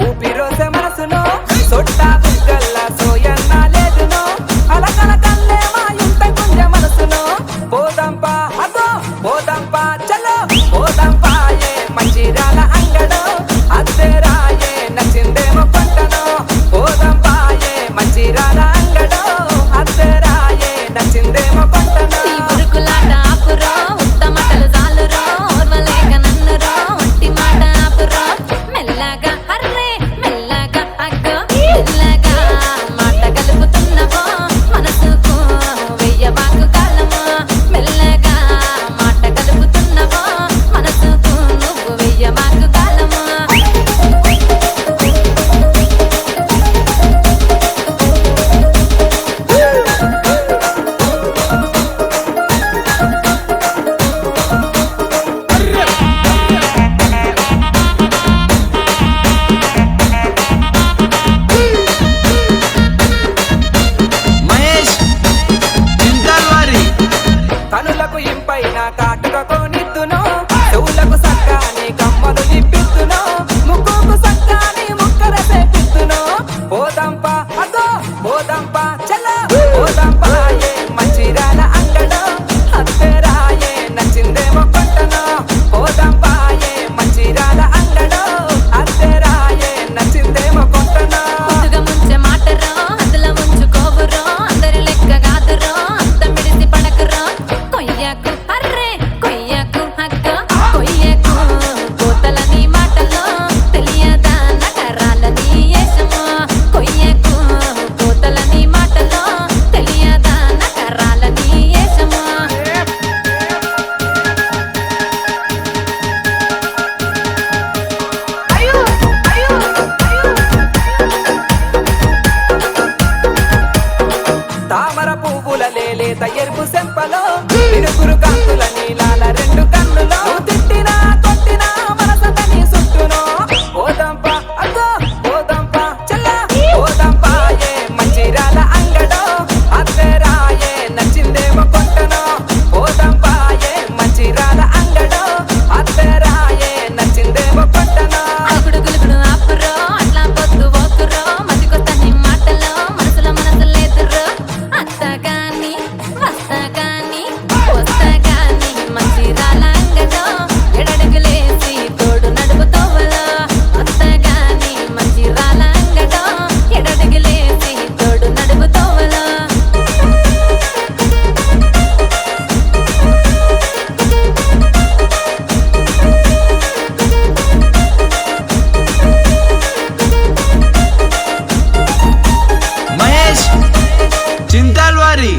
ఊపిరోసే మనసును సొట్టా బుగ్గల్ల సోయన్న లేదును అలకల కల్లే మా ఇంట గుండె మనసును పోదంపా అదో పోదంపా చలో పోదంపా ఏ మంచిరాల అంగడు అద్దెరాయే నచ్చిందేమో పంటను పోదంపా ఏ మంచిరాల అంగడు అద్దెరాయే నచ్చిందేమో పంటను కనులకు ఇంపైన కాటుకతో నిద్దును చెవులకు సక్కాని కమ్మలు నిప్పిద్దును ముక్కుకు సక్కాని ముక్కరసే పిద్దును పోదంపా అదో పోదంపా చలో పోదంపా ఏ మంచిరాల అంగడు అద్దెరాయే నచ్చిందేమో పంటను పోదంపా ఏ మంచిరాల అంగడు అద్దెరాయే నచ్చిందేమో కొంటను తామర పువ్వుల లేలేత ఎరుపు సెంపలో ఇరుగురు కాంతుల నీలాల రెండు కన్నులో తిట్టినా కొట్టినా మనసతని సుట్టును పోదంపా అదో పోదంపా చల్లా పోదంపా ఏ మంచిరాల అంగడు అద్దెరాయే నచ్చిందేమో కొంటను పోదంపా ఏ మంచిరాల అంగడు అద్దెరాయే నచ్చిందేమో కొంటను చింతాల్వారి